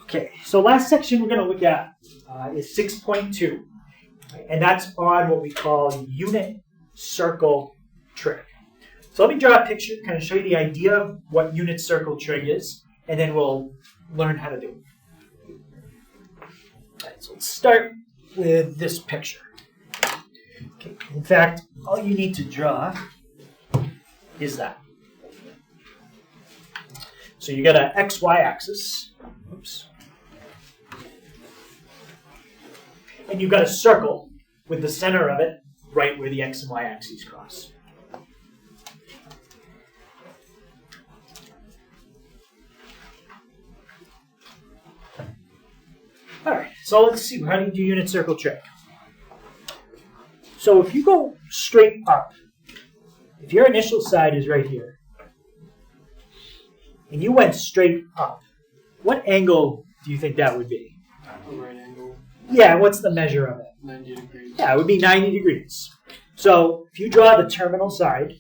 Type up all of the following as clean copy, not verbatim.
Okay, so last section we're going to look at is 6.2, and that's on what we call unit circle trig. So let me draw a picture, kind of show you the idea of what unit circle trig is, and then we'll learn how to do it. All right, so let's start with this picture. Okay, in fact, all you need to draw is that. So you got an XY axis. Oops. And you've got a circle with the center of it right where the X and Y axes cross. All right, so let's see, how do you do unit circle trig? So if you go straight up, if your initial side is right here, and you went straight up, what angle do you think that would be? A right angle. Yeah, what's the measure of it? 90 degrees. Yeah, it would be 90 degrees. So if you draw the terminal side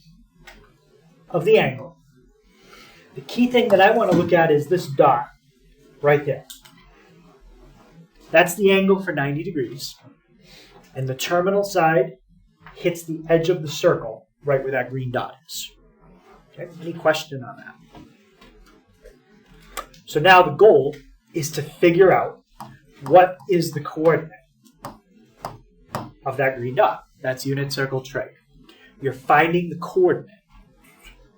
of the angle, the key thing that I want to look at is this dot right there. That's the angle for 90 degrees. And the terminal side hits the edge of the circle right where that green dot is. Okay, any question on that? So now the goal is to figure out what is the coordinate of that green dot. That's unit circle trig. You're finding the coordinate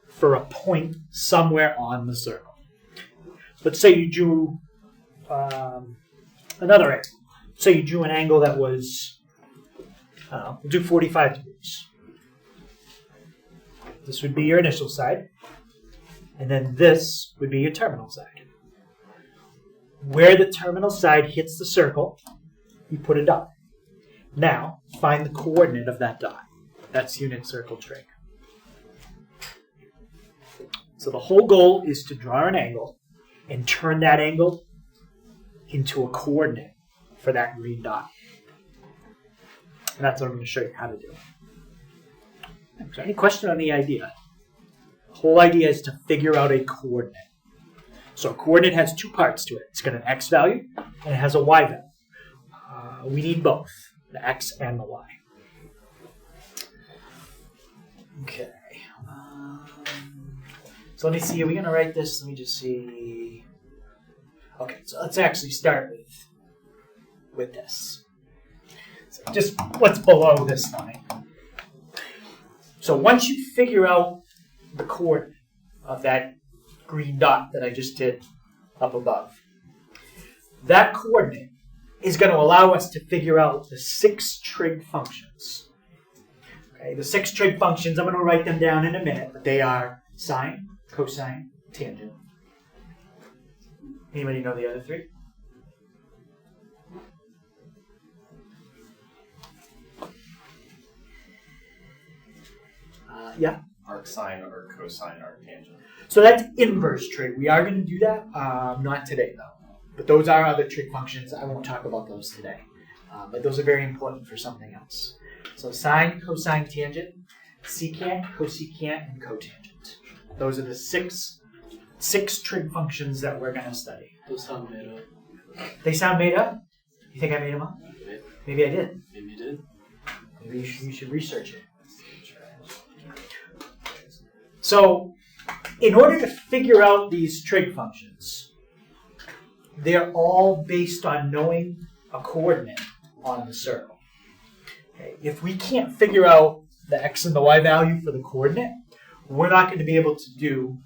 for a point somewhere on the circle. Let's say you drew another angle. Say you drew an angle that was, we'll do 45 degrees. This would be your initial side, and then this would be your terminal side. Where the terminal side hits the circle, you put a dot. Now, find the coordinate of that dot. That's unit circle trig. So the whole goal is to draw an angle and turn that angle into a coordinate for that green dot. And that's what I'm going to show you how to do. So any question on the idea? The whole idea is to figure out a coordinate. So a coordinate has two parts to it. It's got an x value and it has a y value. We need both, the x and the y. Okay. So let me see, are we going to write this? Let me just see. Okay, so let's actually start with this. So just what's below this line. So once you figure out the coordinate of that green dot that I just did up above, that coordinate is going to allow us to figure out the 6 trig functions. Okay, the 6 trig functions, I'm going to write them down in a minute, but they are sine, cosine, tangent. Anybody know the other 3? Yeah? Arc sine, arc cosine, arc tangent. So that's inverse trig. We are going to do that, not today though. But those are other trig functions. I won't talk about those today. But those are very important for something else. So sine, cosine, tangent, secant, cosecant, and cotangent. Those are the six trig functions that we're going to study. Those sound made up. They sound made up? You think I made them up? Maybe I did. Maybe you did. Maybe you should research it. So, in order to figure out these trig functions, they're all based on knowing a coordinate on the circle. Okay. If we can't figure out the x and the y value for the coordinate, we're not going to be able to do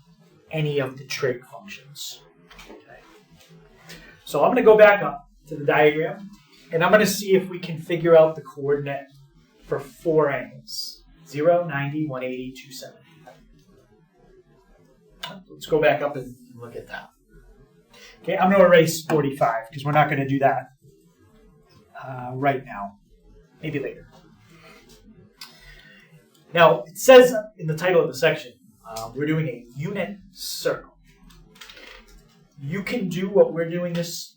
any of the trig functions. Okay. So I'm going to go back up to the diagram, and I'm going to see if we can figure out the coordinate for 4 angles. 0, 90, 180, 270. Let's go back up and look at that. Okay, I'm going to erase 45 because we're not going to do that right now. Maybe later. Now, it says in the title of the section, we're doing a unit circle. You can do what we're doing this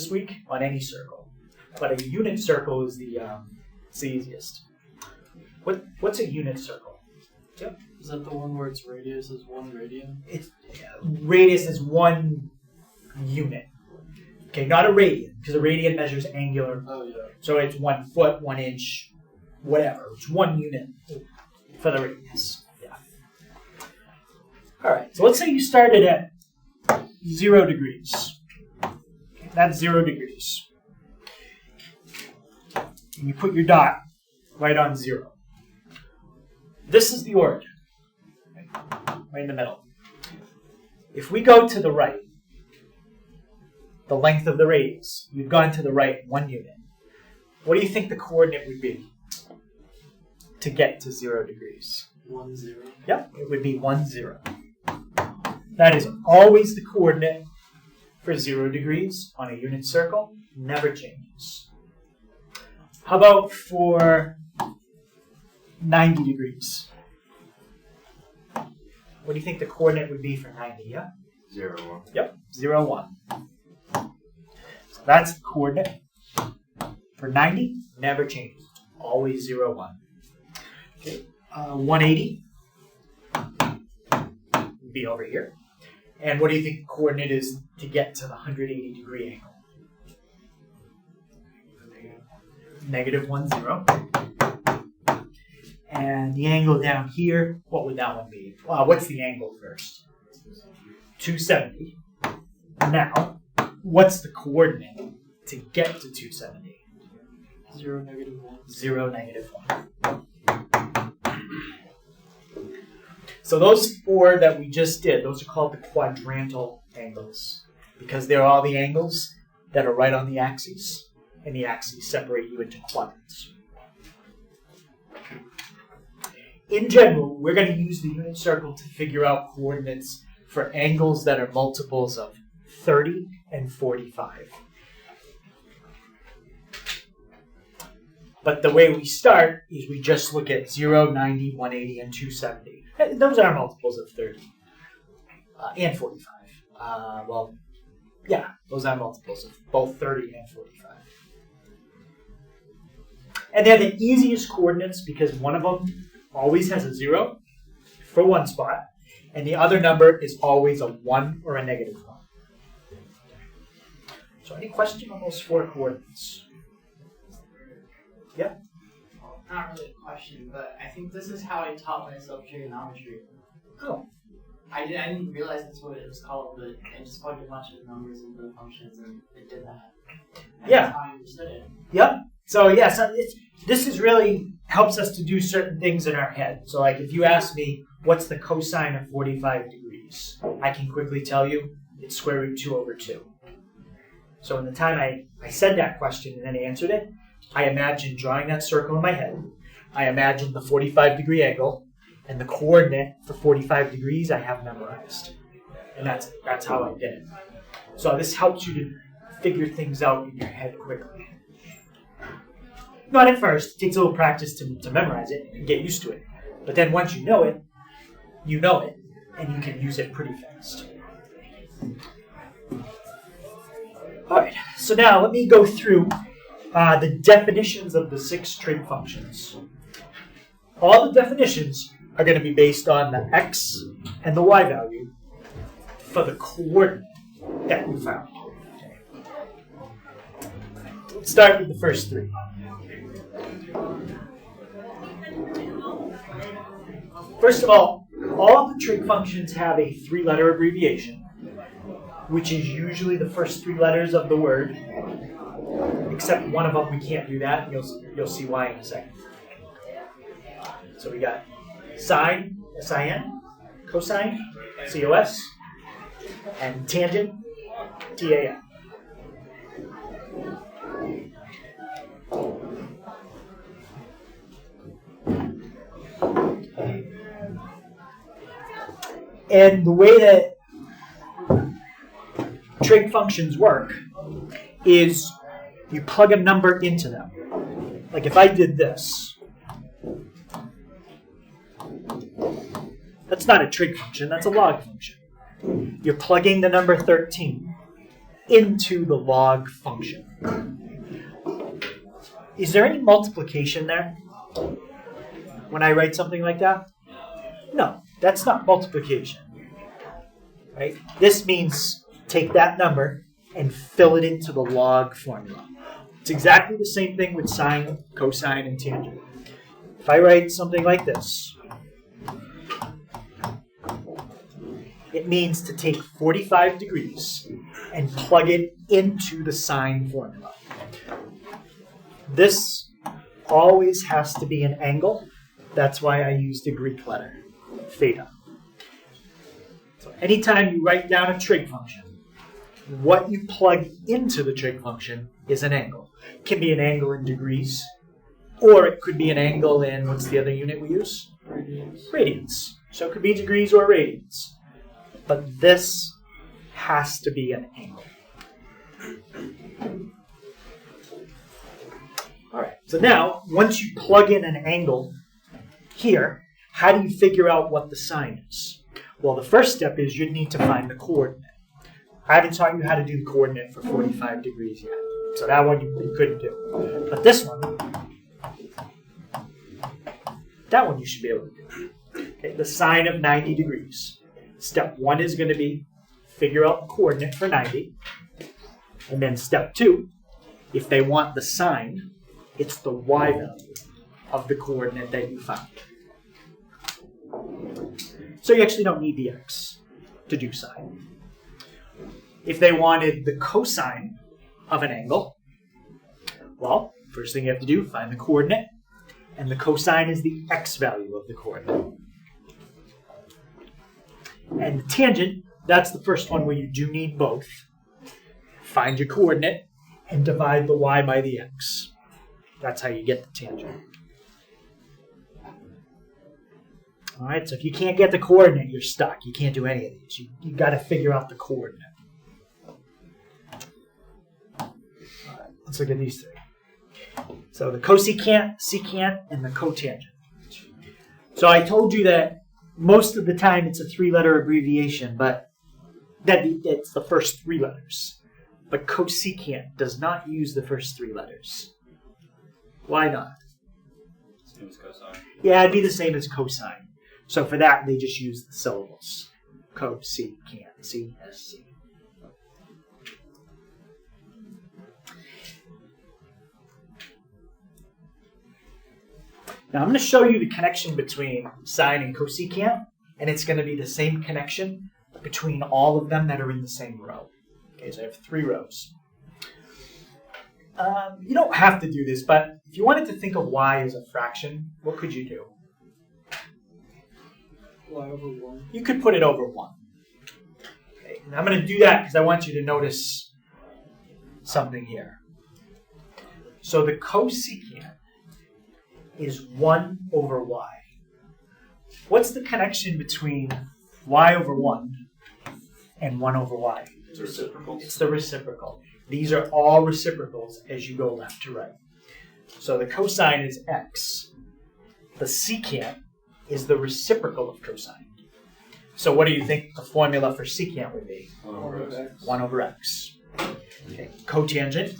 week on any circle, but a unit circle is the easiest. What's a unit circle? Yep. Is that the one where its radius is 1 radian? Radius is 1 unit. Okay, not a radian, because a radian measures angular. Oh, yeah. So it's 1 foot, 1 inch, whatever. It's 1 unit for the radius. Yeah. All right, so let's say you started at 0 degrees. That's 0 degrees. And you put your dot right on 0. This is the origin, right in the middle. If we go to the right, the length of the radius, you've gone to the right 1 unit. What do you think the coordinate would be to get to 0 degrees? 1, 0. Yep, it would be 1, 0. That is always the coordinate for 0 degrees on a unit circle, never changes. How about for 90 degrees? What do you think the coordinate would be for 90? Yeah? 0, 1. Yep, 0, 1. So that's the coordinate. For 90, never changes. Always 0, 1. Okay, 180 would be over here. And what do you think the coordinate is to get to the 180 degree angle? Negative 1, 0. And the angle down here, what would that one be? What's the angle first? 270. Now, what's the coordinate to get to 270? 0, negative 1. 0, negative 1. So those 4 that we just did, those are called the quadrantal angles because they're all the angles that are right on the axes, and the axes separate you into quadrants. In general, we're going to use the unit circle to figure out coordinates for angles that are multiples of 30 and 45. But the way we start is we just look at 0, 90, 180, and 270. Those are multiples of 30 and 45. Well, yeah, those are multiples of both 30 and 45. And they're the easiest coordinates because one of them always has a 0 for one spot, and the other number is always a 1 or a negative 1. So any question on those 4 coordinates? Yeah? Not really a question, but I think this is how I taught myself trigonometry. Oh. I didn't realize that's what it was called, but I just plugged a bunch of numbers into the functions and it did that. And Yeah. That's how I understood it. Yep. So yeah, this is really helps us to do certain things in our head. So like if you ask me, what's the cosine of 45 degrees? I can quickly tell you it's square root 2 over 2. So in the time I said that question and then answered it, I imagined drawing that circle in my head. I imagined the 45 degree angle, and the coordinate for 45 degrees I have memorized. And that's how I did it. So this helps you to figure things out in your head quickly. Not at first. It takes a little practice to memorize it and get used to it. But then once you know it, and you can use it pretty fast. All right, so now let me go through the definitions of the 6 trig functions. All the definitions are going to be based on the x and the y value for the coordinate that we found. Okay. Let's start with the first 3. First of all of the trig functions have a 3-letter abbreviation, which is usually the first 3 letters of the word. Except one of them we can't do that, and you'll see why in a second. So we got sine, S-I-N, cosine, C-O-S, and tangent, T-A-N. And the way that trig functions work is you plug a number into them. Like if I did this, that's not a trig function, that's a log function. You're plugging the number 13 into the log function. Is there any multiplication there when I write something like that? No, that's not multiplication. Right? This means take that number and fill it into the log formula. It's exactly the same thing with sine, cosine, and tangent. If I write something like this, it means to take 45 degrees and plug it into the sine formula. This always has to be an angle. That's why I used the Greek letter, theta. So anytime you write down a trig function, what you plug into the trig function is an angle. It can be an angle in degrees, or it could be an angle in, what's the other unit we use? Radians. Radians. So it could be degrees or radians. But this has to be an angle. All right, so now, once you plug in an angle here, how do you figure out what the sine is? Well, the first step is you'd need to find the coordinate. I haven't taught you how to do the coordinate for 45 degrees yet. So that one you couldn't do. But this one, that one you should be able to do. Okay, the sine of 90 degrees. Step 1 is going to be figure out the coordinate for 90. And then step 2, if they want the sine, it's the y value of the coordinate that you found. So you actually don't need the x to do sine. If they wanted the cosine of an angle, well, first thing you have to do, find the coordinate. And the cosine is the x value of the coordinate. And the tangent, that's the first one where you do need both. Find your coordinate and divide the y by the x. That's how you get the tangent. All right, so if you can't get the coordinate, you're stuck. You can't do any of these. You got to figure out the coordinate. All right, let's look at these three. So the cosecant, secant, and the cotangent. So I told you that most of the time it's a 3-letter abbreviation, but it's the first 3 letters. But cosecant does not use the first 3 letters. Why not? Same as cosine. Yeah, it'd be the same as cosine. So for that, they just use the syllables. Cosecant, C-S-C. Now I'm going to show you the connection between sine and cosecant, and it's going to be the same connection between all of them that are in the same row. Okay, so I have 3 rows. You don't have to do this, but if you wanted to think of y as a fraction, what could you do? Y over 1. You could put it over 1. Okay, and I'm going to do that because I want you to notice something here. So the cosecant is 1 over y. What's the connection between y over 1 and 1 over y? It's reciprocal. It's the reciprocal. These are all reciprocals as you go left to right. So the cosine is x. The secant is the reciprocal of cosine. So what do you think the formula for secant would be? 1 over x. 1 over x. Okay. Cotangent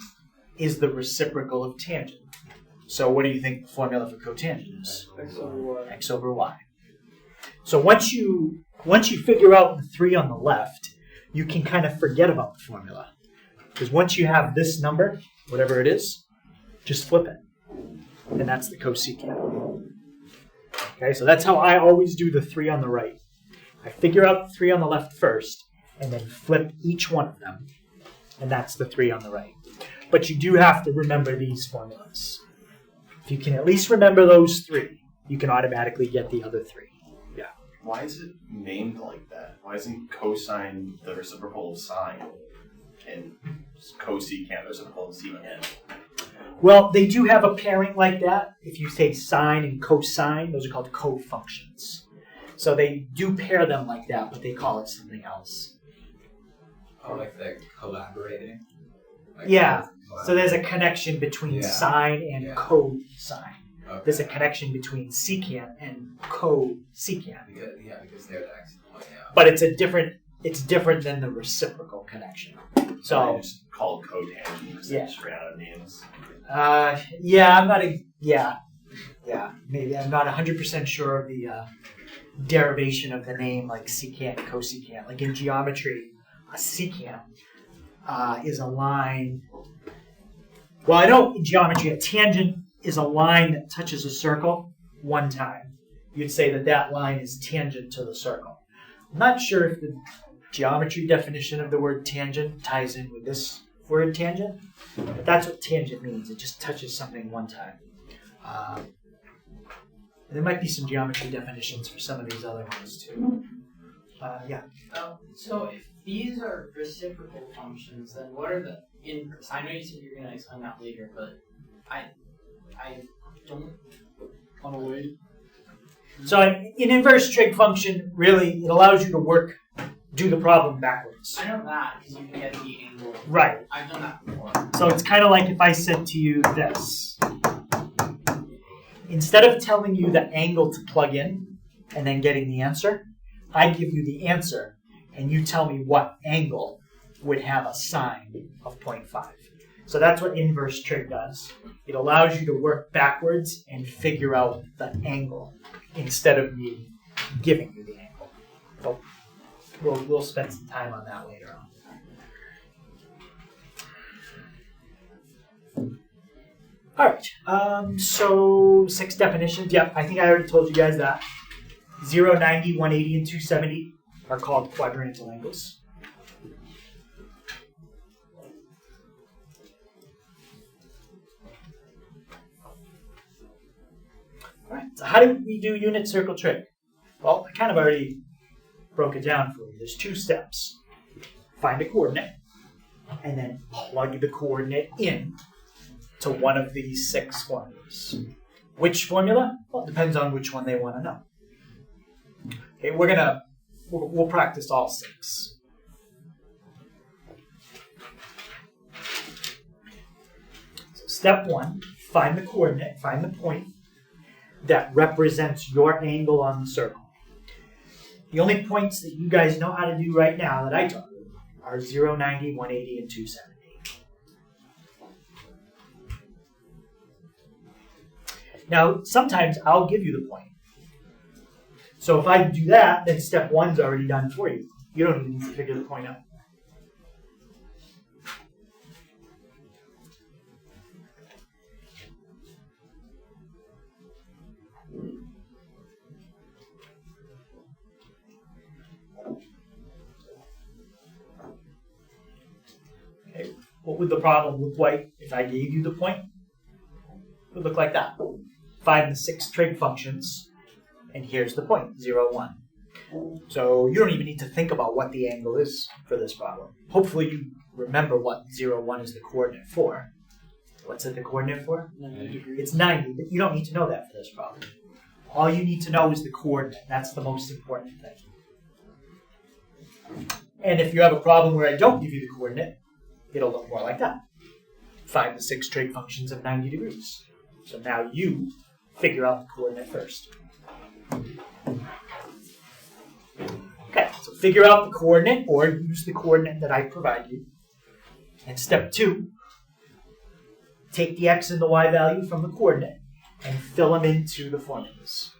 is the reciprocal of tangent. So what do you think the formula for cotangent is? X over Y. X over y. So once you figure out the 3 on the left, you can kind of forget about the formula. Because once you have this number, whatever it is, just flip it. And that's the cosecant. Okay, so that's how I always do the 3 on the right. I figure out the 3 on the left first, and then flip each one of them. And that's the 3 on the right. But you do have to remember these formulas. If you can at least remember those 3, you can automatically get the other 3. Yeah. Why is it named like that? Why isn't cosine the reciprocal of sine? And cosecant the reciprocal of secant? Well, they do have a pairing like that. If you say sine and cosine, those are called cofunctions. So they do pair them like that, but they call it something else. Oh, like they're collaborating? Like Yeah. they're So there's a connection between Yeah. sine and Yeah. cosine. Okay. There's a connection between secant and cosecant. Because they're the x. Oh, yeah. But it's different than the reciprocal connection. I So just called cotangent because Yeah. I just ran out of names. Maybe I'm not 100% sure of the derivation of the name like secant, cosecant. Like in geometry, a secant is a line. Well, I know in geometry a tangent is a line that touches a circle one time. You'd say that that line is tangent to the circle. I'm not sure if the geometry definition of the word tangent ties in with this word tangent, but that's what tangent means. It just touches something one time. There might be some geometry definitions for some of these other ones too. Yeah. So if these are reciprocal functions, then what are the inverse? I know you said you're going to explain that later, but I don't. On a wait. So an inverse trig function, really, it allows you to do the problem backwards. I know that because you can get the angle. Right. I've done that before. So it's kind of like if I said to you this. Instead of telling you the angle to plug in and then getting the answer, I give you the answer and you tell me what angle would have a sine of 0.5. So that's what inverse trig does. It allows you to work backwards and figure out the angle instead of me giving you the angle. So we'll spend some time on that later on. All right, so 6 definitions. Yep, I think I already told you guys that. 0, 90, 180, and 270 are called quadrantal angles. All right, so how do we do unit circle trig? Well, I kind of already broke it down for you. There's 2 steps. Find a coordinate, and then plug the coordinate in to one of these 6 formulas. Which formula? Well, it depends on which one they want to know. Okay, we'll practice all 6. So step 1, find the coordinate, find the point that represents your angle on the circle. The only points that you guys know how to do right now that I taught you are 0, 90, 180, and 270. Now, sometimes I'll give you the point. So if I do that, then step 1's already done for you. You don't even need to figure the point out. Okay, what would the problem look like if I gave you the point? It would look like that. Find the 6 trig functions, and here's the point, 0, 1. So you don't even need to think about what the angle is for this problem. Hopefully you remember what 0, 1 is the coordinate for. What's it the coordinate for? 90 degrees. It's 90, but you don't need to know that for this problem. All you need to know is the coordinate. That's the most important thing. And if you have a problem where I don't give you the coordinate, it'll look more like that. Find the 6 trig functions of 90 degrees. So now you figure out the coordinate first. Okay, so figure out the coordinate or use the coordinate that I provide you. And step 2, take the x and the y value from the coordinate and fill them into the formulas.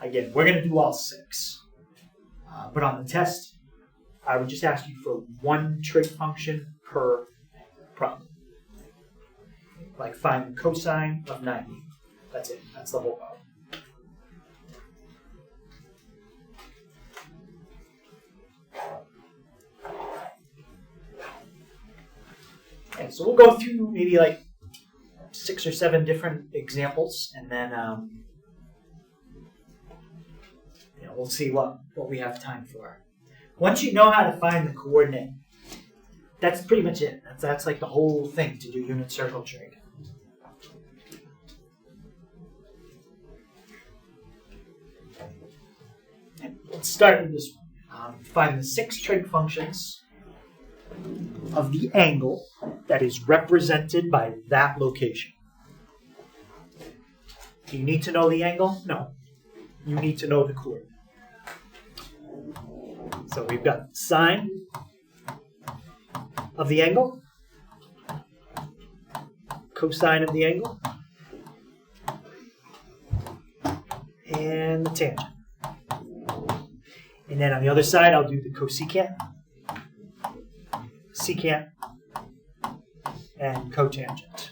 Again, we're going to do all 6. But on the test, I would just ask you for 1 trig function per problem. Like find the cosine of 90. That's it. That's the whole problem. Okay, so we'll go through maybe like 6 or 7 different examples, and then we'll see what we have time for. Once you know how to find the coordinate, that's pretty much it. That's like the whole thing to do unit circle trig. Let's start with this one. Find the 6 trig functions of the angle that is represented by that location. Do you need to know the angle? No. You need to know the coordinate. So we've got sine of the angle, cosine of the angle, and the tangent. And then on the other side, I'll do the cosecant secant, and cotangent.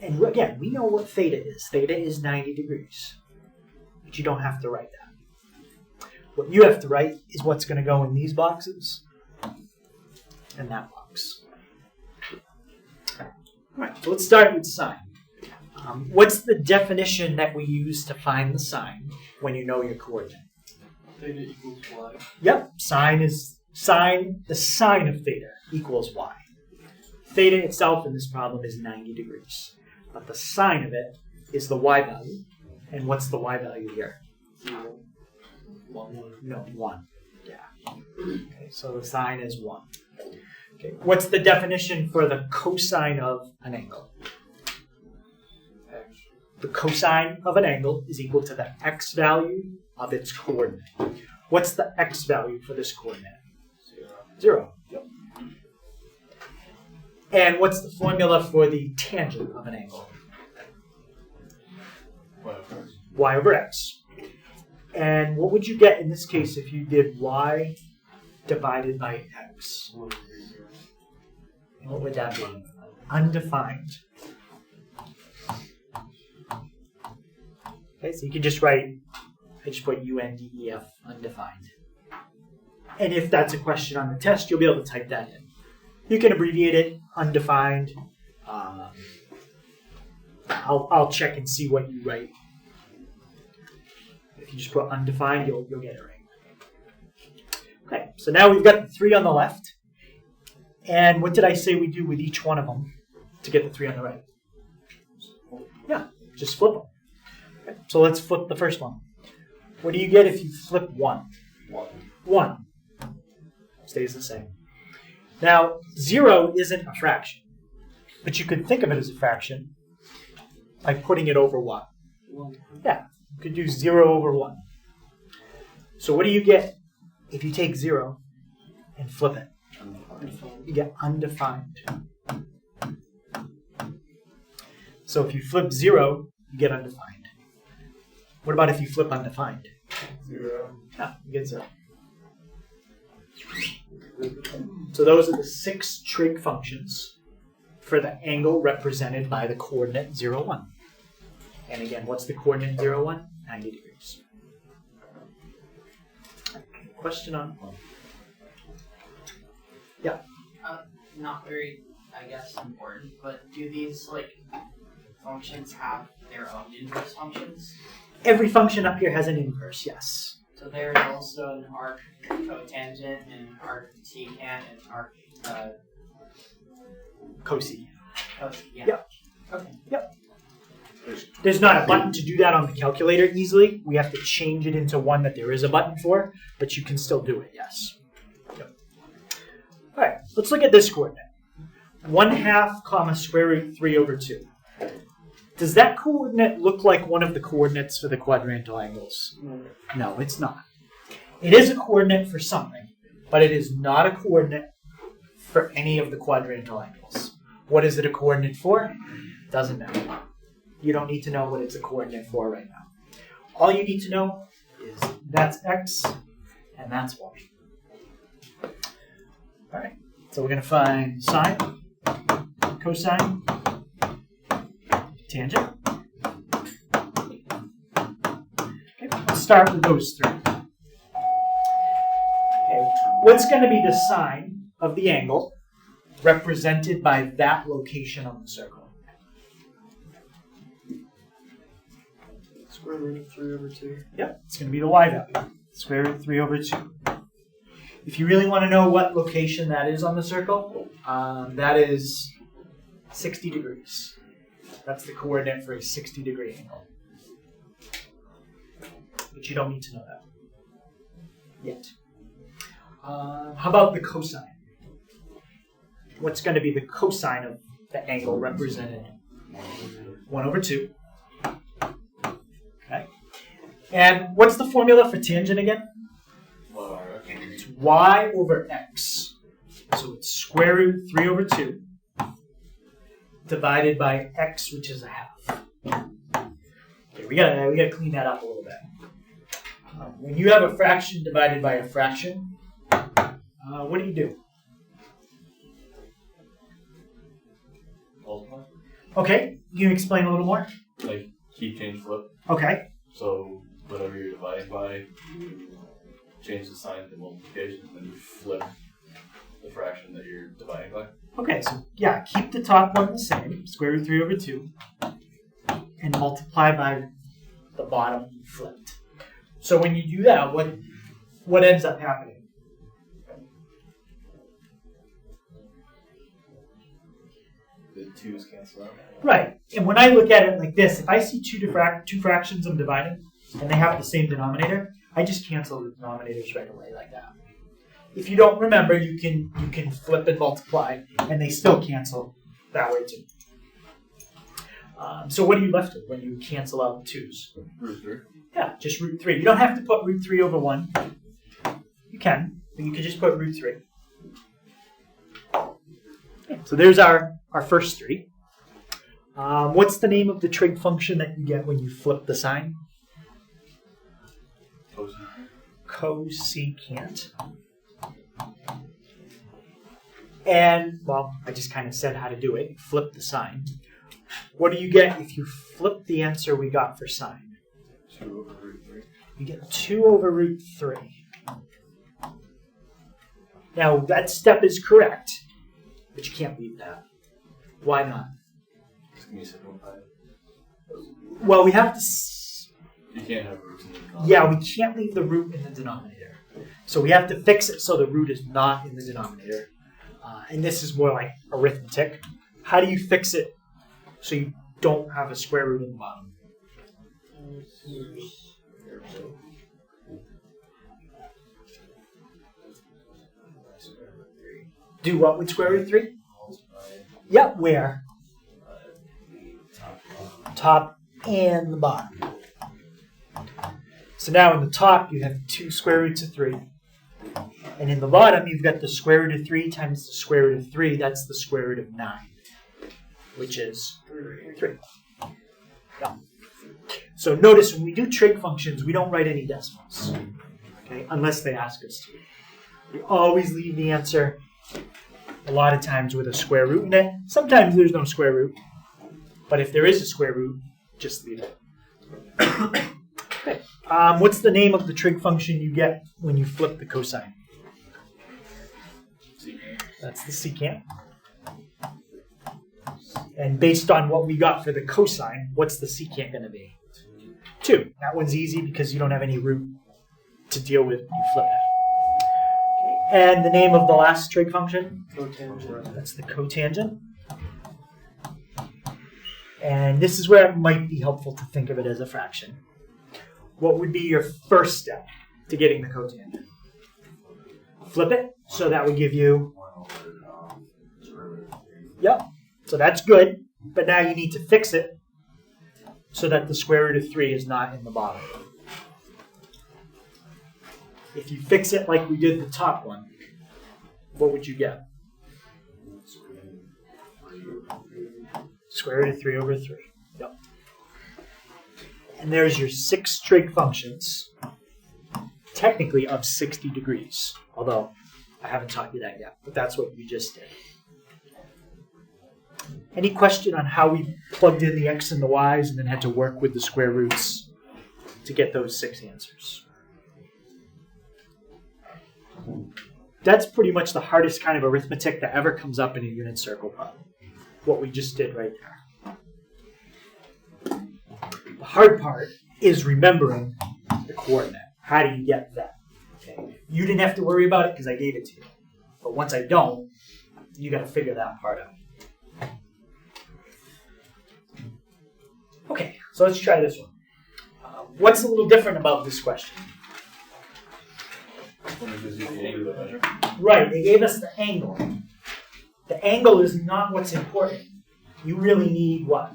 And again, we know what theta is. Theta is 90 degrees. But you don't have to write that. What you have to write is what's going to go in these boxes and that box. All right, so let's start with sine. What's the definition that we use to find the sine when you know your coordinate? Theta equals y. Yep, the sine of theta equals y. Theta itself in this problem is 90 degrees. But the sine of it is the y value. And what's the y value here? 0. 1. No, 1. Yeah. Okay, so the sine is 1. Okay, what's the definition for the cosine of an angle? X. The cosine of an angle is equal to the x value of its coordinate. What's the x value for this coordinate? 0. Yep. And what's the formula for the tangent of an angle? Y over x. And what would you get in this case if you did y divided by x? What would that be? Undefined. Okay, so you can just write, I just put UNDEF, undefined. And if that's a question on the test, you'll be able to type that in. You can abbreviate it, undefined. I'll check and see what you write. If you just put undefined, you'll get it right. Okay, so now we've got the 3 on the left. And what did I say we do with each one of them to get the 3 on the right? Yeah, just flip them. Okay, so let's flip the first one. What do you get if you flip 1? 1. Stays the same. Now, 0 isn't a fraction, but you could think of it as a fraction by putting it over what? 1. Yeah, you could do 0 over 1. So what do you get if you take 0 and flip it? You get undefined. So if you flip 0, you get undefined. What about if you flip undefined? 0. Yeah, you get 0. So those are the 6 trig functions for the angle represented by the coordinate 0, 1. And again, what's the coordinate 0, 1? 90 degrees. Question on? Yeah. Not very, I guess, important, but do these functions have their own inverse functions? Every function up here has an inverse, yes. So there's also an arc cotangent and an arc secant and an arc Cosine. yeah. Yep. Okay. Yep. There's not a button to do that on the calculator easily. We have to change it into one that there is a button for, but you can still do it, yes. Yep. All right, let's look at this coordinate. 1/2 comma square root 3 over 2. Does that coordinate look like one of the coordinates for the quadrantal angles? No, it's not. It is a coordinate for something, but it is not a coordinate for any of the quadrantal angles. What is it a coordinate for? Doesn't matter. You don't need to know what it's a coordinate for right now. All you need to know is that's x and that's y. All right, so we're going to find sine, cosine, tangent. Okay, let's start with those 3. Okay, what's going to be the sine of the angle represented by that location on the circle? Square root of 3 over 2. Yep, it's going to be the y value, square root 3 over 2. If you really want to know what location that is on the circle, that is 60 degrees. That's the coordinate for a 60-degree angle. But you don't need to know that yet. How about the cosine? What's going to be the cosine of the angle represented? 1 over 2. Okay. And what's the formula for tangent again? It's y over x. So it's square root 3 over 2 divided by x, which is 1/2. Okay, we gotta clean that up a little bit. When you have a fraction divided by a fraction, what do? Multiply. Okay, you can explain a little more? Like keep, change, flip. Okay. So whatever you're dividing by, you change the sign to multiplication, and then you flip the fraction that you're dividing by. Okay, so yeah, keep the top one the same, square root 3 over 2, and multiply by the bottom flipped. So when you do that, what ends up happening? The 2's cancel out. Right, and when I look at it like this, if I see two fractions I'm dividing, and they have the same denominator, I just cancel the denominators right away like that. If you don't remember, you can flip and multiply, and they still cancel that way too. So what are you left with when you cancel out 2's? Root 3. Yeah, just root 3. You don't have to put root 3 over 1. You can, but you could just put root 3. Okay, so there's our first 3. What's the name of the trig function that you get when you flip the sign? Cosecant. And, well, I just kind of said how to do it. Flip the sign. What do you get if you flip the answer we got for sine? 2 over root 3. You get 2 over root 3. Now, that step is correct, but you can't leave that. Why not? Can you simplify it? Well, we have to... You can't have roots in the denominator. Yeah, we can't leave the root in the denominator. So we have to fix it so the root is not in the denominator. And this is more like arithmetic. How do you fix it so you don't have a square root in the bottom? Do what with square root 3? Yeah, where? Top and the bottom. So now in the top you have 2 square roots of 3. And in the bottom you've got the square root of 3 times the square root of 3. That's the square root of 9, which is 3. Yeah. So notice when we do trig functions, we don't write any decimals, okay, unless they ask us to. We always leave the answer a lot of times with a square root in it. Sometimes there's no square root, but if there is a square root, just leave it. Okay. What's the name of the trig function you get when you flip the cosine? Secant. That's the secant. And based on what we got for the cosine, what's the secant going to be? 2. That one's easy because you don't have any root to deal with when you flip it. Okay. And the name of the last trig function? Cotangent. That's the cotangent. And this is where it might be helpful to think of it as a fraction. What would be your first step to getting the cotangent? Flip it, so that would give you... Yep, so that's good, but now you need to fix it so that the square root of 3 is not in the bottom. If you fix it like we did the top one, what would you get? Square root of 3 over 3. Yep. And there's your 6 trig functions, technically of 60 degrees, although I haven't taught you that yet, but that's what you just did. Any question on how we plugged in the x and the y's and then had to work with the square roots to get those 6 answers? That's pretty much the hardest kind of arithmetic that ever comes up in a unit circle problem. What we just did right there. The hard part is remembering the coordinate. How do you get that? Okay. You didn't have to worry about it because I gave it to you. But once I don't, you got to figure that part out. Okay, so let's try this one. What's a little different about this question? When it gives you the angular measure. Right, they gave us the angle. The angle is not what's important. You really need what?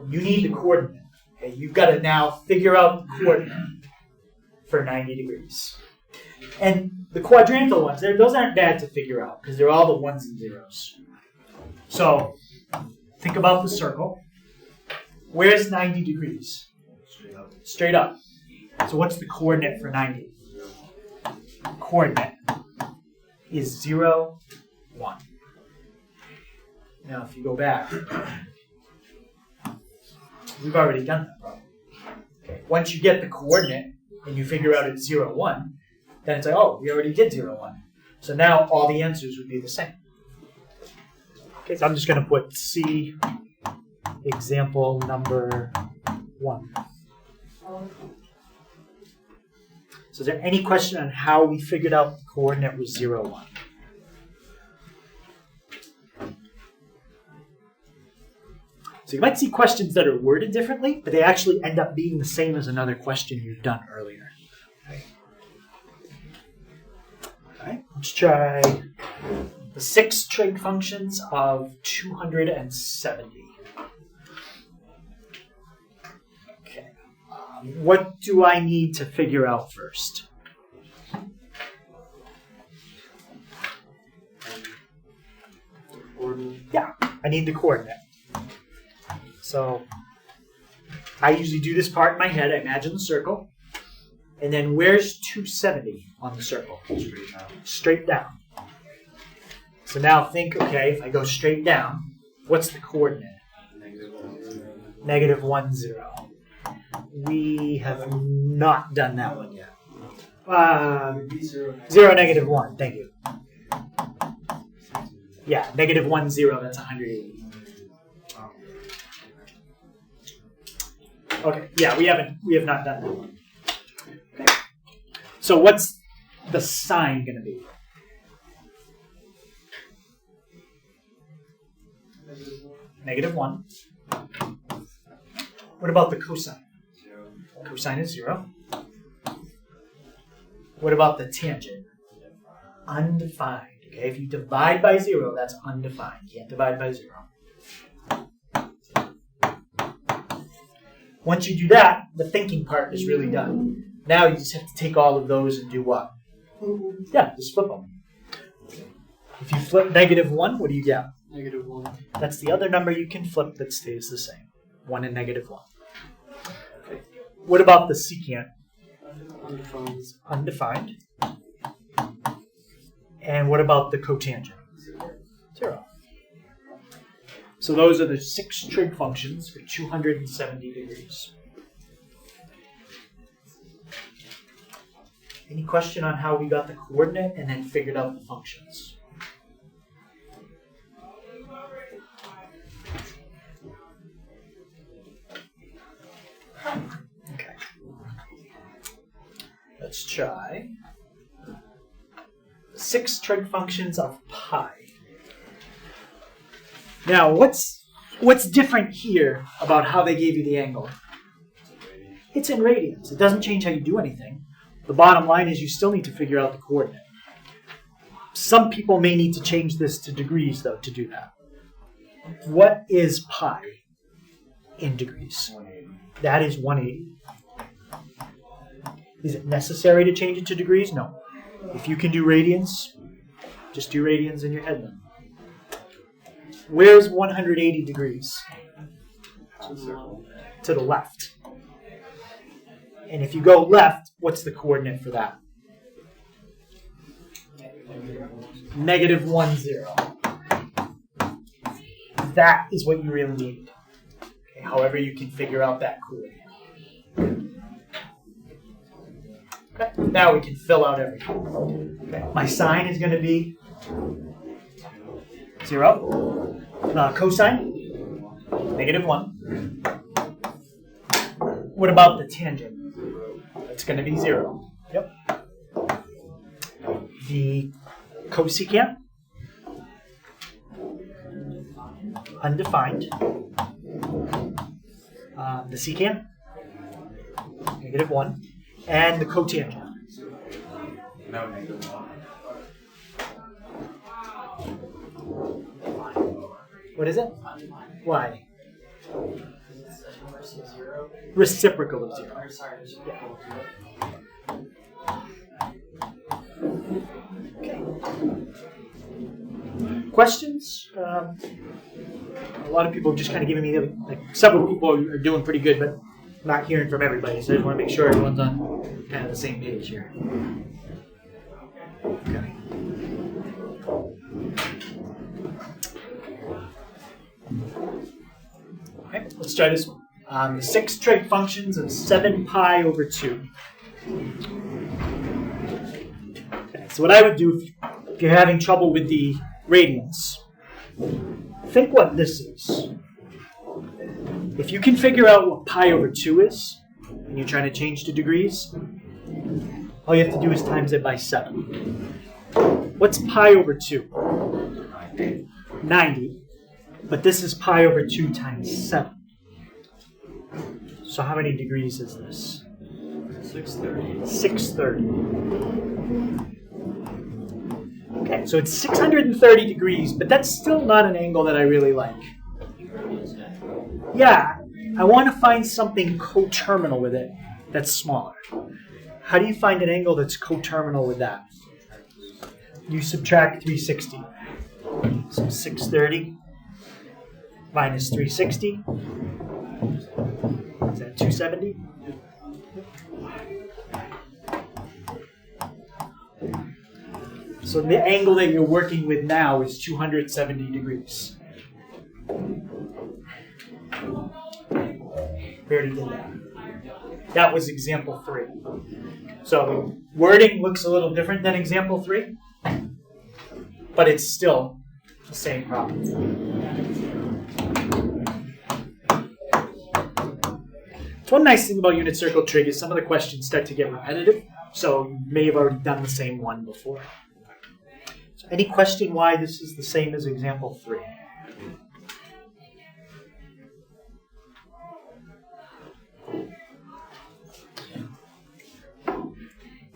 You need the coordinate. Okay, you've got to now figure out the coordinate for 90 degrees. And the quadrantal ones, those aren't bad to figure out because they're all the ones and zeros. So think about the circle. Where's 90 degrees? Straight up. Straight up. So what's the coordinate for 90? Coordinate is 0, 1. Now if you go back, we've already done that problem. Okay. Once you get the coordinate and you figure out it's 0, 1, then it's like, oh, we already did 0, 1. So now all the answers would be the same. Okay, so I'm just going to put C example number 1. So is there any question on how we figured out the coordinate was 0, 1? So you might see questions that are worded differently, but they actually end up being the same as another question you've done earlier. Okay. All right, let's try the 6 trig functions of 270. Okay. What do I need to figure out first? Yeah, I need the coordinate. So I usually do this part in my head. I imagine the circle. And then where's 270 on the circle? Straight down. Straight down. So now think, okay, if I go straight down, what's the coordinate? Negative 1, 0. We have not done that one yet. 0, negative 1, thank you. Yeah, negative 1, 0, that's 180. Okay, yeah, we have not done that one. Okay. So what's the sign going to be? Negative 1. What about the cosine? Cosine is 0. What about the tangent? Undefined. Okay, if you divide by 0, that's undefined. You can't divide by 0. Once you do that, the thinking part is really done. Now you just have to take all of those and do what? Yeah, just flip them. If you flip negative 1, what do you get? Negative 1. That's the other number you can flip that stays the same. 1 and negative 1. Okay. What about the secant? Undefined. Undefined. And what about the cotangent? 0. So those are the 6 trig functions for 270 degrees. Any question on how we got the coordinate and then figured out the functions? Okay. Let's try 6 trig functions of pi. Now, what's different here about how they gave you the angle? It's in radians. It doesn't change how you do anything. The bottom line is you still need to figure out the coordinate. Some people may need to change this to degrees, though, to do that. What is pi in degrees? 180. That is 180. Is it necessary to change it to degrees? No. If you can do radians, just do radians in your head then. Where's 180 degrees? To the left. And if you go left, what's the coordinate for that? Negative 1, 0. That is what you really need. Okay, however you can figure out that coordinate. Okay, now we can fill out everything. Okay, my sign is going to be 0. Cosine, negative 1. What about the tangent? It's going to be 0. Yep. The cosecant, undefined. The secant, negative 1. And the cotangent. No, negative 1. What is it? Why? Versus 0. Reciprocal of 0. Or sorry, reciprocal of 0. Okay. Questions? A lot of people have just kind of giving me, like, several people are doing pretty good, but not hearing from everybody, so I just want to make sure everyone's on kind of the same page here. Okay. Okay, let's try this one. The 6 trig functions of 7 pi over 2. Okay, so what I would do if you're having trouble with the radians, think what this is. If you can figure out what pi over 2 is, and you're trying to change to degrees, all you have to do is times it by 7. What's pi over 2? 90. But this is pi over 2 times 7. So how many degrees is this? 630. 630. Okay, so it's 630 degrees, but that's still not an angle that I really like. Yeah, I want to find something coterminal with it that's smaller. How do you find an angle that's coterminal with that? You subtract 360. So 630 minus 360. Is that 270? So the angle that you're working with now is 270 degrees. We already did that. That was example 3. So wording looks a little different than example 3, but it's still the same problem. So one nice thing about unit circle trig is some of the questions start to get repetitive, so you may have already done the same one before. So any question why this is the same as example 3?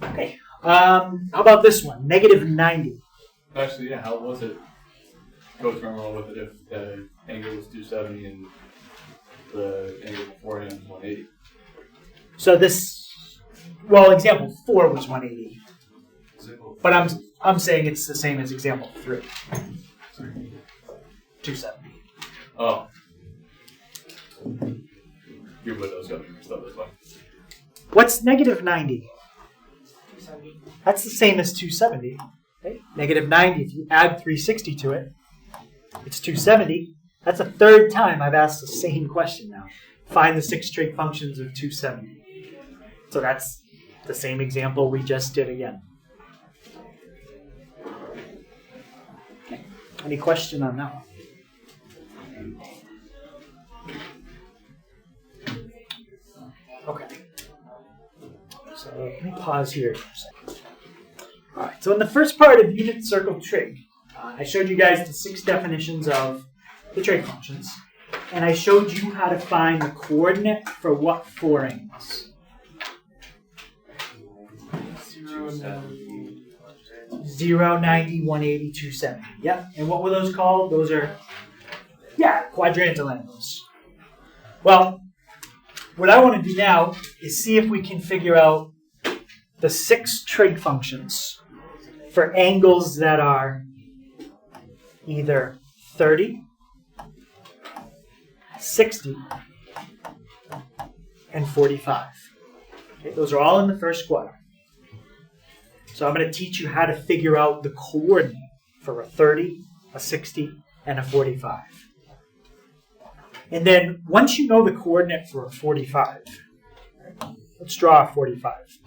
Okay, how about this one? Negative 90. Actually, yeah, how was it coterminal with it if the angle was 270 and the angle beforehand was 180? So this, well, example 4 was 180. But I'm saying it's the same as example 3. 270. Oh. Your window's got me mixed up this way. What's negative 90? 270. That's the same as 270. Okay? Negative 90, if you add 360 to it, it's 270. That's the third time I've asked the same question now. Find the 6 trig functions of 270. So that's the same example we just did again. Okay. Any question on that one? Okay. So let me pause here for a second. All right. So in the first part of unit circle trig, I showed you guys the 6 definitions of the trig functions, and I showed you how to find the coordinate for what 4 angles. 0, 90, 180, 270. Yep. And what were those called? Those are, yeah, quadrantal angles. Well, what I want to do now is see if we can figure out the 6 trig functions for angles that are either 30, 60, and 45. Okay, those are all in the first quadrant. So I'm going to teach you how to figure out the coordinate for a 30, a 60, and a 45. And then once you know the coordinate for a 45, let's draw a 45.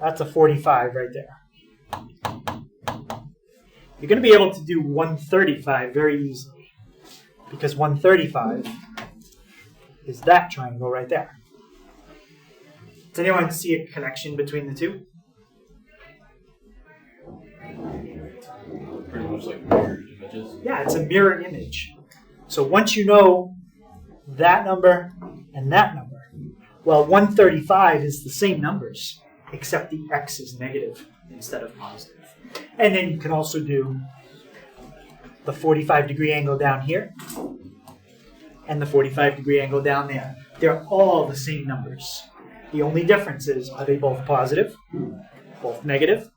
That's a 45 right there. You're going to be able to do 135 very easily, because 135 is that triangle right there. Does anyone see a connection between the two? Pretty much like mirror images. Yeah, it's a mirror image. So once you know that number and that number, well, 135 is the same numbers, except the x is negative instead of positive. And then you can also do the 45-degree angle down here and the 45-degree angle down there. They're all the same numbers. The only difference is, are they both positive, both negative,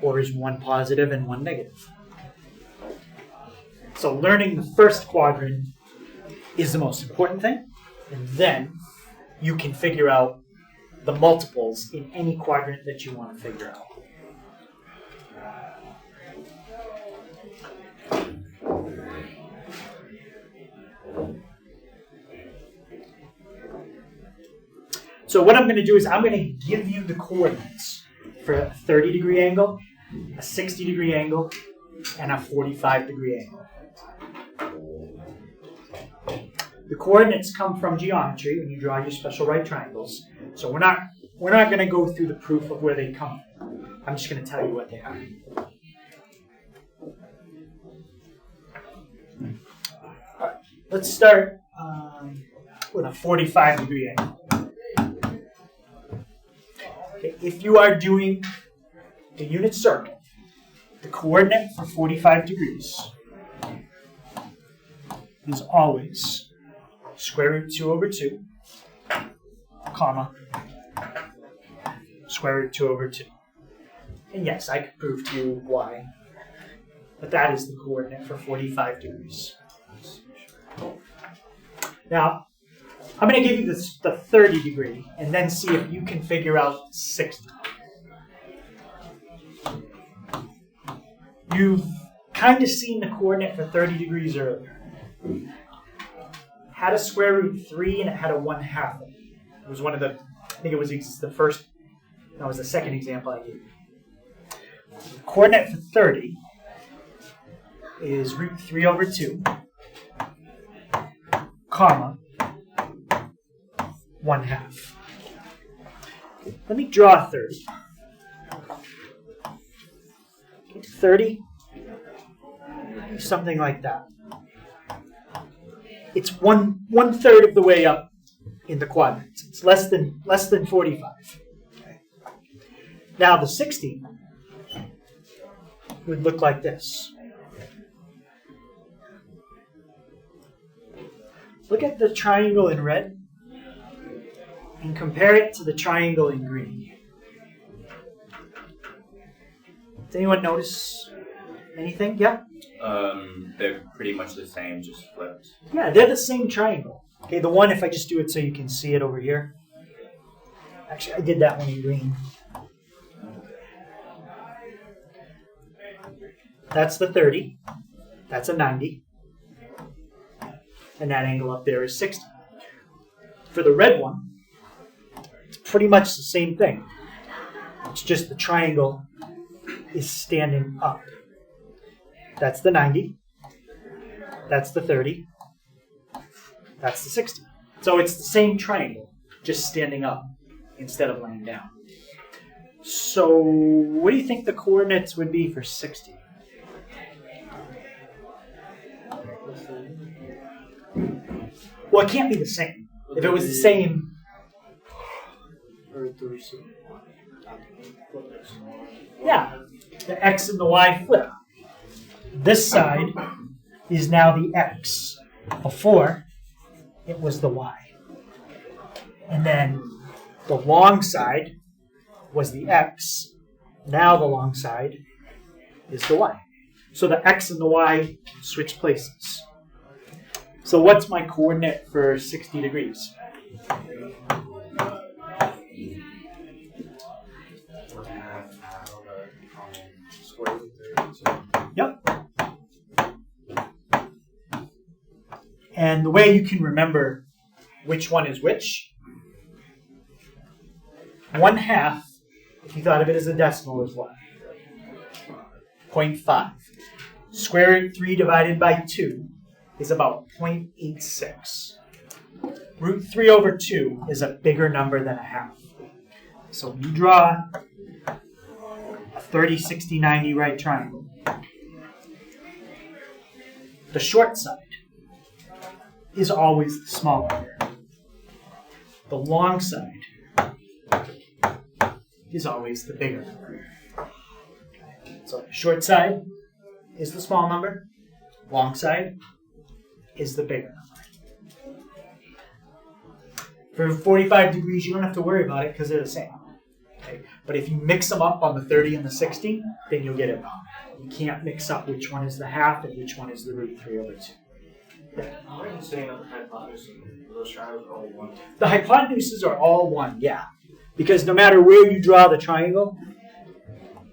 or is one positive and one negative? So learning the first quadrant is the most important thing. And then you can figure out the multiples in any quadrant that you want to figure out. So what I'm going to do is I'm going to give you the coordinates for a 30-degree angle, a 60-degree angle, and a 45-degree angle. The coordinates come from geometry when you draw your special right triangles. So we're not going to go through the proof of where they come from. I'm just going to tell you what they are. All right, let's start with a 45-degree angle. Okay, if you are doing the unit circle, the coordinate for 45 degrees is always square root 2 over 2, comma, square root 2 over 2. And yes, I could prove to you why, but that is the coordinate for 45 degrees. Now, I'm going to give you the 30 degree and then see if you can figure out 60. You've kind of seen the coordinate for 30 degrees earlier. Had a square root 3 and it had a 1/2. It was one of the, I think it was the first, no, it was the second example I gave you. The coordinate for 30 is root 3 over 2, comma, 1/2. Let me draw 30. 30, something like that. It's one third of the way up in the quadrants. It's less than 45. Okay. Now the 60 would look like this. Look at the triangle in red and compare it to the triangle in green. Does anyone notice anything? Yeah? They're pretty much the same, just flipped. Yeah, they're the same triangle. Okay, the one, if I just do it so you can see it over here. Actually, I did that one in green. That's the 30. That's a 90. And that angle up there is 60. For the red one, it's pretty much the same thing. It's just the triangle is standing up. That's the 90. That's the 30. That's the 60. So it's the same triangle, just standing up instead of laying down. So what do you think the coordinates would be for 60? Well, it can't be the same. If it was the same... Yeah, the x and the y flip. This side is now the x. Before, it was the y. And then the long side was the x. Now the long side is the y. So the x and the y switch places. So what's my coordinate for 60 degrees? Yep. And the way you can remember which one is which, 1/2, if you thought of it as a decimal, is what? 0.5. Square root 3 divided by 2 is about 0.86. Root 3 over 2 is a bigger number than 1/2. So when you draw a 30, 60, 90 right triangle, the short side is always the small number. The long side is always the bigger number. Okay. So the short side is the small number. Long side is the bigger number. For 45 degrees, you don't have to worry about it because they're the same. Okay. But if you mix them up on the 30 and the 60, then you'll get it wrong. You can't mix up which one is the 1/2 and which one is the root 3 over 2. Why are you saying that the hypotenuse of those triangles are all one? The hypotenuses are all one, yeah. Because no matter where you draw the triangle,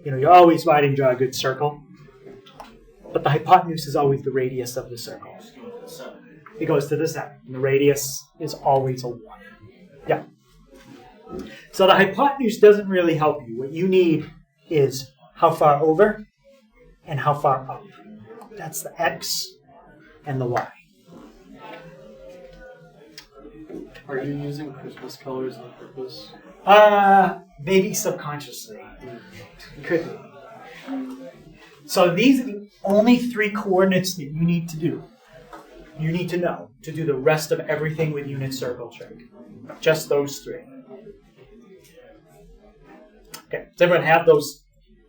you always try and draw a good circle. But the hypotenuse is always the radius of the circle. Just going to the center. It goes to the center. And the radius is always a 1. Yeah. So the hypotenuse doesn't really help you. What you need is how far over and how far up. That's the x and the y. Are you using Christmas colors on purpose? Maybe subconsciously. Could be. So these are the only 3 coordinates that you need to do. You need to know to do the rest of everything with unit circle trig. Just those 3. Okay, does everyone have those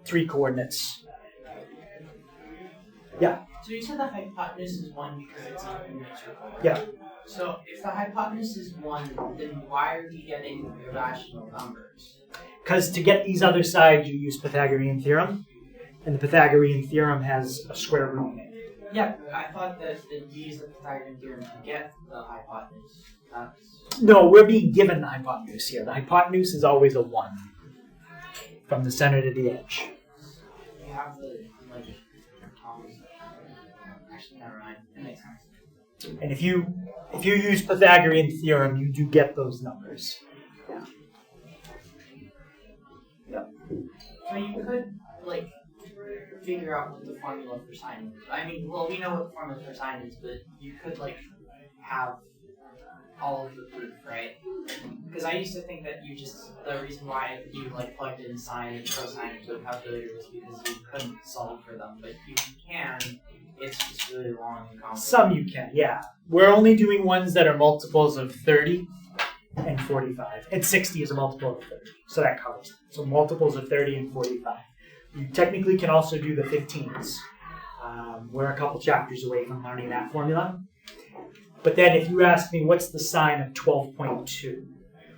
3 coordinates? Yeah. So you said the hypotenuse is 1 because it's a unit circle. Yeah. So if the hypotenuse is 1, then why are we getting irrational numbers? Because to get these other sides, you use Pythagorean theorem. And the Pythagorean theorem has a square root in it. Yeah, but I thought that you use the Pythagorean theorem to get the hypotenuse. No, we're being given the hypotenuse here. The hypotenuse is always a 1 from the center to the edge. You have the, actually, never mind. It makes sense. And if you use Pythagorean theorem, you do get those numbers. Yeah. So you could, figure out what the formula for sine is. I mean, well, we know what the formula for sine is, but you could, have all of the proof, right? Because I used to think that the reason why you, plugged in sine and cosine into a calculator was because you couldn't solve for them, but you can. It's just really long and complicated. Some you can, yeah. We're only doing ones that are multiples of 30 and 45. And 60 is a multiple of 30, so that covers it. So multiples of 30 and 45. You technically can also do the 15s. We're a couple chapters away from learning that formula. But then if you ask me, what's the sine of 12.2?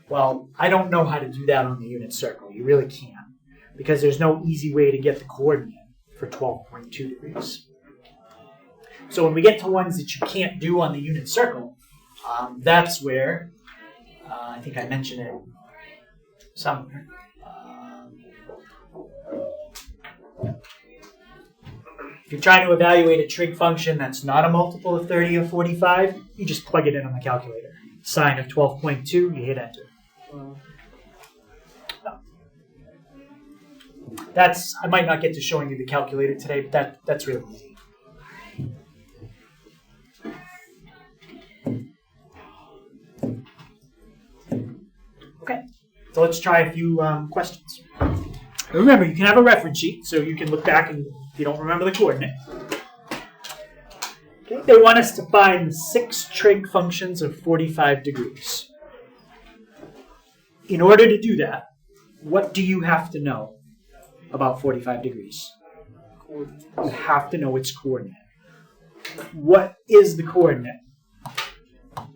Well, I don't know how to do that on the unit circle. You really can't. Because there's no easy way to get the coordinate for 12.2 degrees. So when we get to ones that you can't do on the unit circle, that's where, I think I mentioned it somewhere. If you're trying to evaluate a trig function that's not a multiple of 30 or 45, you just plug it in on the calculator. Sine of 12.2, you hit enter. I might not get to showing you the calculator today, but that's really easy. Okay, so let's try a few questions. Remember, you can have a reference sheet, so you can look back and if you don't remember the coordinate. Okay, they want us to find the 6 trig functions of 45 degrees. In order to do that, what do you have to know about 45 degrees? You have to know its coordinate. What is the coordinate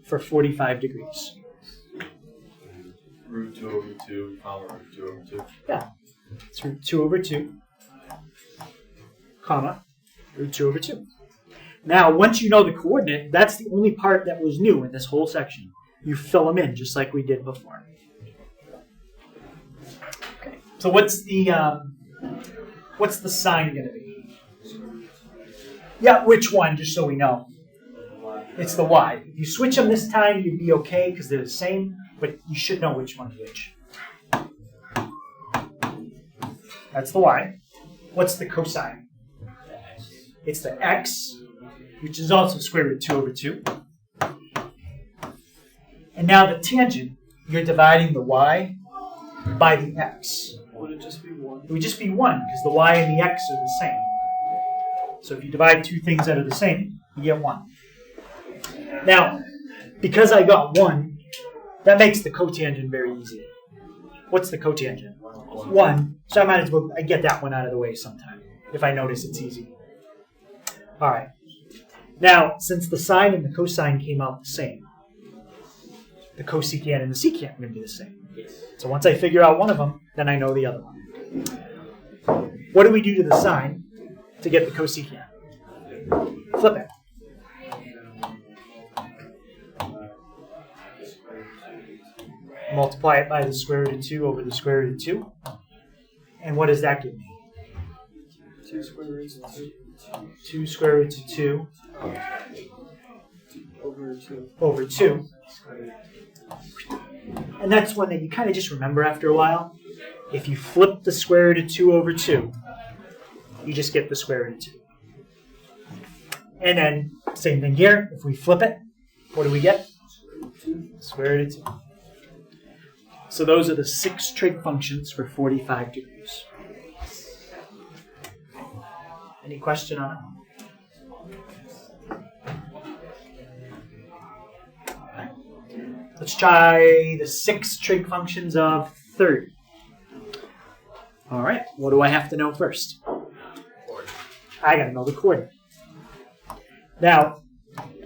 for 45 degrees? Root 2 over 2, comma, root 2 over 2. Yeah, it's root 2 over 2, comma, root 2 over 2. Now, once you know the coordinate, that's the only part that was new in this whole section. You fill them in just like we did before. Okay, so what's the sign going to be? Yeah, which one, just so we know? It's the y. If you switch them this time, you'd be okay because they're the same, but you should know which one's which. That's the y. What's the cosine? It's the x, which is also square root 2 over 2. And now the tangent, you're dividing the y by the x. Would it just be 1? It would just be 1 because the y and the x are the same. So if you divide 2 things that are the same, you get 1. Now, because I got 1, that makes the cotangent very easy. What's the cotangent? 1. So I might as well get that one out of the way sometime if I notice it's easy. All right. Now, since the sine and the cosine came out the same, the cosecant and the secant are going to be the same. So once I figure out one of them, then I know the other one. What do we do to the sine to get the cosecant? Flip it. multiply it by the square root of 2 over the square root of 2. And what does that give me? 2 square roots of 2. 2 square roots of 2 Over 2. over 2. And that's one that you kind of just remember after a while. If you flip the square root of 2 over 2, you just get the square root of 2. And then, same thing here. If we flip it, what do we get? Square root of 2. So those are the 6 trig functions for 45 degrees. Any question on it? Let's try the 6 trig functions of 30. All right, what do I have to know first? I got to know the coordinate. Now,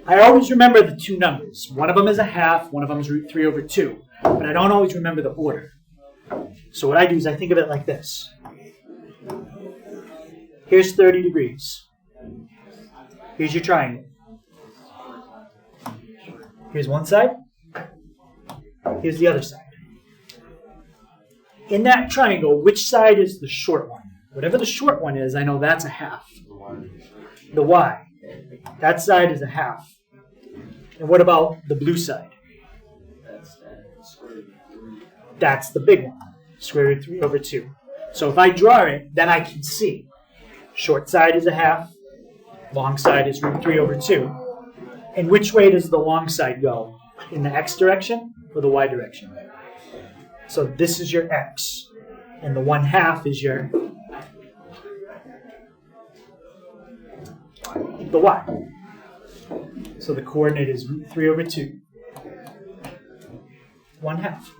I always remember the two numbers. One of them is a half, one of them is root 3 over 2. But I don't always remember the order. So what I do is I think of it like this. Here's 30 degrees. Here's your triangle. Here's one side. Here's the other side. In that triangle, which side is the short one? Whatever the short one is, I know that's a half. The y. That side is a half. And what about the blue side? That's the big one. Square root 3 over 2. So if I draw it, then I can see. Short side is a half. Long side is root 3 over 2. And which way does the long side go? In the x direction or the y direction? So this is your x. And the 1/2 is your the y. So the coordinate is root 3 over 2. 1/2.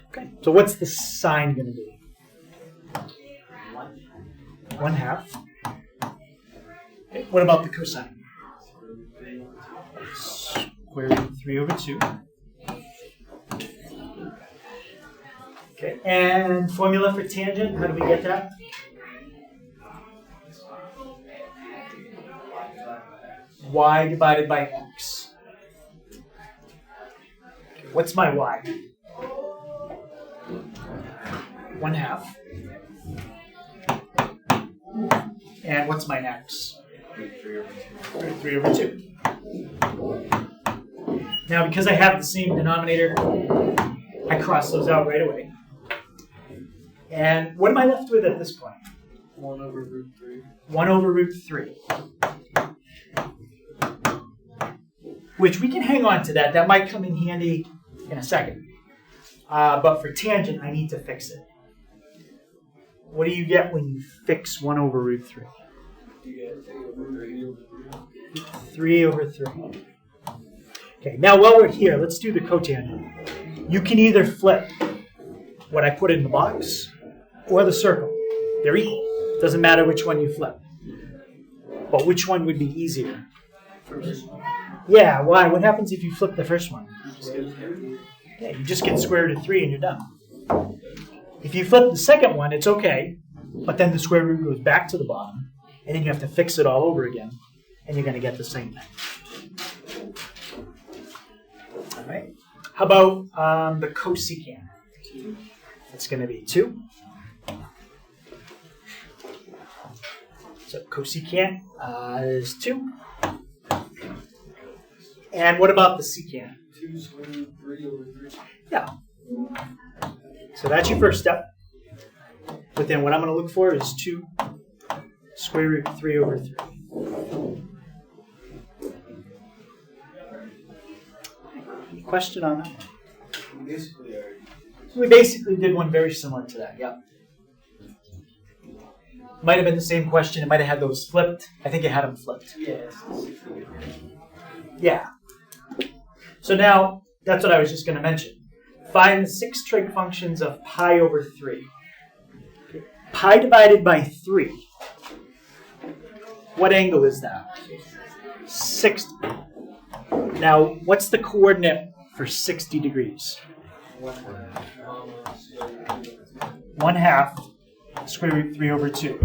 Okay, so what's the sign going to be? 1/2. Okay, what about the cosine? Square root 3 over 2. Okay, and formula for tangent, how do we get that? Y divided by x. Okay, what's my y? 1/2. And what's my x? Root 3 over 2. Now, because I have the same denominator, I cross those out right away. And what am I left with at this point? 1 over root 3. 1 over root 3. Which we can hang on to that. That might come in handy in a second. But for tangent, I need to fix it. What do you get when you fix 1 over root 3? You get 3 over 3. 3 over 3. Okay, now while we're here, let's do the cotangent. You can either flip what I put in the box or the circle. They're equal. Doesn't matter which one you flip. But which one would be easier? First. Yeah, why? What happens if you flip the first one? Yeah, you just get square root of 3 and you're done. If you flip the second one, it's okay, but then the square root goes back to the bottom, and then you have to fix it all over again, and you're going to get the same thing. All right. How about the cosecant? It's going to be 2. So cosecant is 2. And what about the secant? 2 square root 3 over 3. Yeah. So that's your first step. But then what I'm going to look for is 2 square root 3 over 3. Any question on that? We basically did one very similar to that, yeah. Might have been the same question. It might have had those flipped. I think it had them flipped. Yes. Yeah. So now, that's what I was just going to mention. Find the 6 trig functions of pi over 3. Pi divided by 3. What angle is that? 60. Now, what's the coordinate for 60 degrees? 1/2 square root 3 over 2.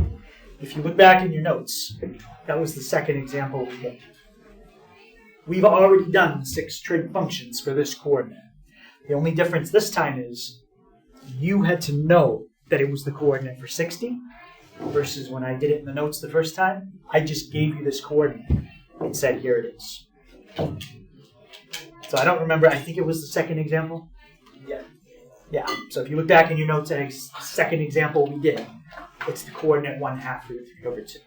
If you look back in your notes, that was the second example we did. We've already done the 6 trig functions for this coordinate. The only difference this time is you had to know that it was the coordinate for 60 versus when I did it in the notes the first time, I just gave you this coordinate and said, here it is. So I don't remember, I think it was the second example? Yeah. Yeah, so if you look back in your notes at second example we did, it's the coordinate 1/2 root 3 over 2.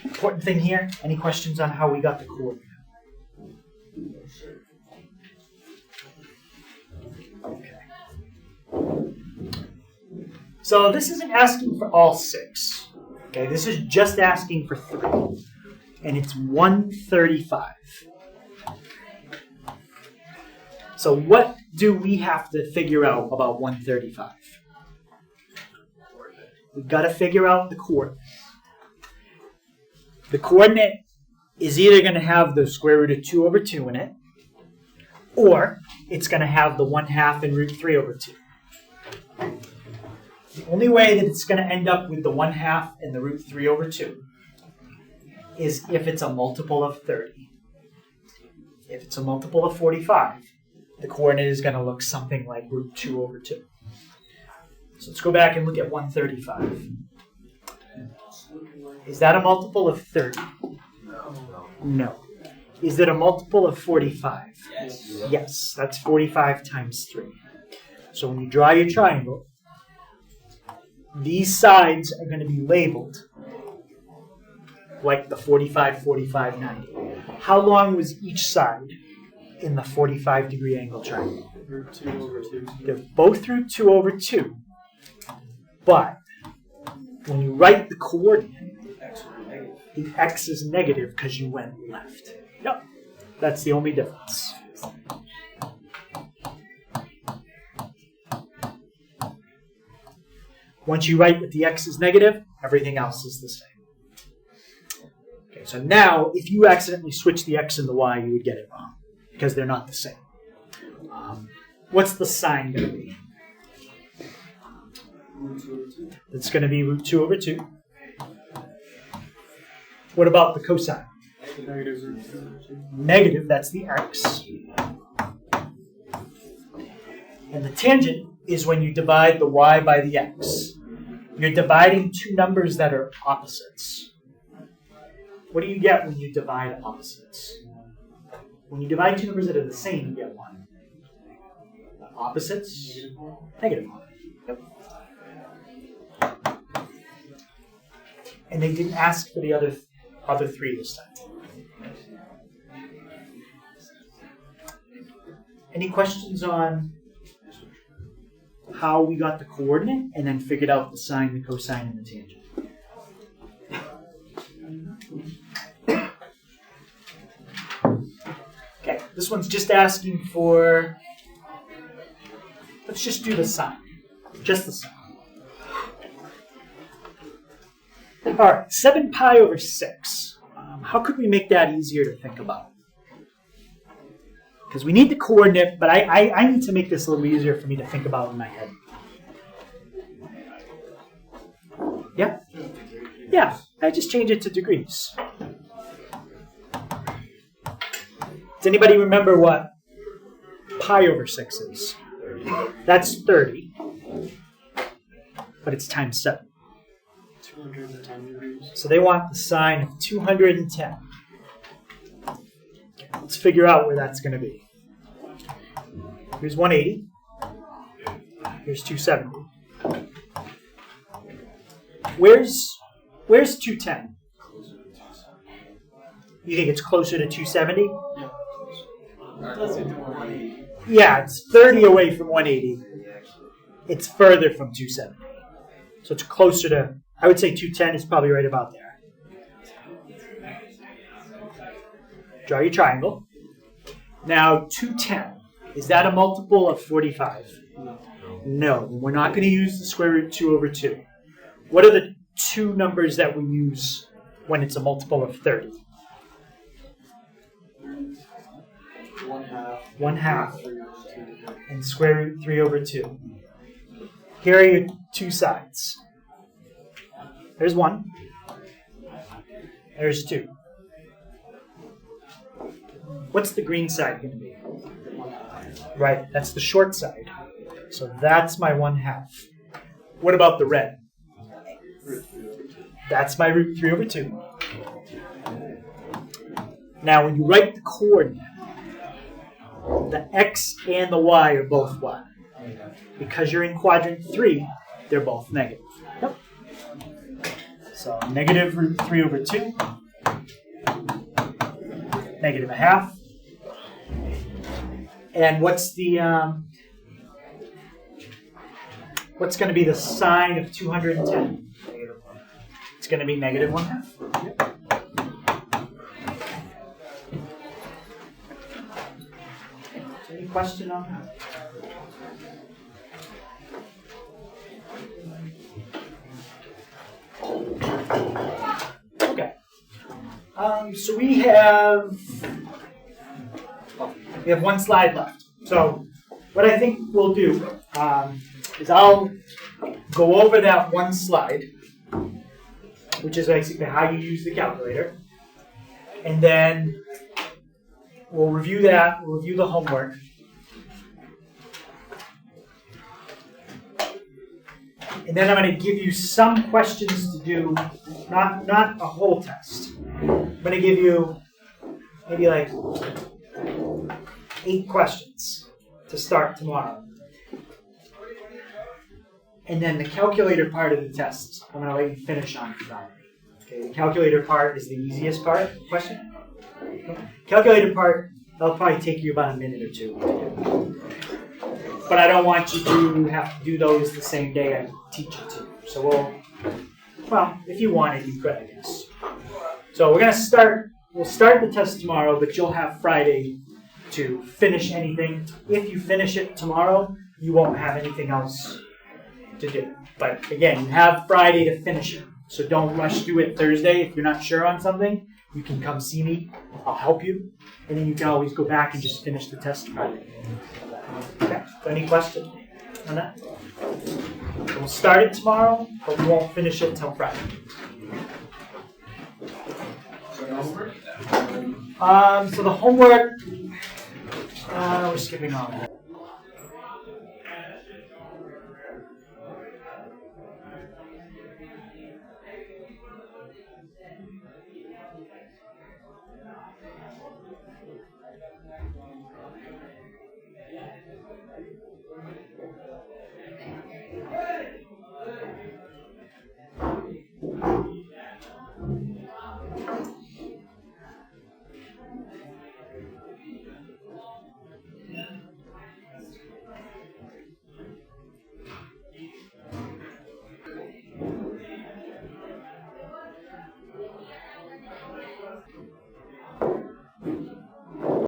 Important thing here, any questions on how we got the coordinate? Okay. So this isn't asking for all 6. Okay, this is just asking for 3. And it's 135. So what do we have to figure out about 135? We've got to figure out the coordinate. The coordinate is either going to have the square root of 2 over 2 in it, or it's going to have the 1/2 and root 3 over 2. The only way that it's going to end up with the 1/2 and the root 3 over 2 is if it's a multiple of 30. If it's a multiple of 45, the coordinate is going to look something like root 2 over 2. So let's go back and look at 135. Is that a multiple of 30? No. Is it a multiple of 45? Yes. Yes, that's 45 times 3. So when you draw your triangle, these sides are going to be labeled like the 45, 45, 90. How long was each side in the 45-degree angle triangle? Root 2 over 2. They're both root 2 over 2. But when you write the coordinate, the x is negative because you went left. Yep. That's the only difference. Once you write that the x is negative, everything else is the same. Okay, so now, if you accidentally switch the x and the y, you would get it wrong because they're not the same. What's the sign going to be? Root 2 over 2. It's going to be root 2 over 2. What about the cosine? Negative root 2 over 2. Negative, that's the x. And the tangent is when you divide the y by the x. You're dividing two numbers that are opposites. What do you get when you divide opposites? When you divide two numbers that are the same, you get 1. Opposites? Negative 1. Yep. And they didn't ask for the other 3 this time. Any questions on how we got the coordinate and then figured out the sine, the cosine, and the tangent? Okay, this one's just asking for, let's just do the sine. Just the sine. All right, 7 pi over 6. How could we make that easier to think about? Because we need the coordinate, but I need to make this a little easier for me to think about in my head. Yeah? Yeah, I just change it to degrees. Does anybody remember what pi over 6 is? That's 30, but it's times 7. 210 degrees. So they want the sine of 210. Let's figure out where that's going to be. Here's 180. Here's 270. Where's 210? You think it's closer to 270? Yeah, it's 30 away from 180. It's further from 270. So it's closer to, I would say 210 is probably right about there. Draw your triangle. Now 210, is that a multiple of 45? No, we're not going to use the square root 2 over 2. What are the two numbers that we use when it's a multiple of 30? 1/2 and square root 3 over 2. Here are your two sides. There's 1. There's 2. what's the green side going to be? Right, that's the short side. So that's my 1/2. What about the red? That's my root 3 over 2. Now, when you write the coordinate, the x and the y are both what? Because you're in quadrant 3, they're both negative. Yep. So negative root 3 over 2, negative 1/2. And what's the what's going to be the sign of 210? It's going to be negative 1/2. Yep. Any question on that? Okay. So we have one slide left. So what I think we'll do is I'll go over that one slide, which is basically how you use the calculator, and then we'll review that. We'll review the homework. And then I'm going to give you some questions to do, not a whole test. I'm going to give you maybe like 8 questions to start tomorrow. And then the calculator part of the test, I'm going to let you finish on Friday. Okay, the calculator part is the easiest part. Question? Calculator part, that'll probably take you about a minute or 2. But I don't want you to have to do those the same day I teach it to you. So well, if you wanted, you could, I guess. So we'll start the test tomorrow, but you'll have Friday to finish anything. If you finish it tomorrow, you won't have anything else to do. But again, you have Friday to finish it. So don't rush through it Thursday. If you're not sure on something, you can come see me. I'll help you. And then you can always go back and just finish the test Friday. Okay, so any questions on that? So we'll start it tomorrow, but we won't finish it until Friday. So the homework, we're skipping on that.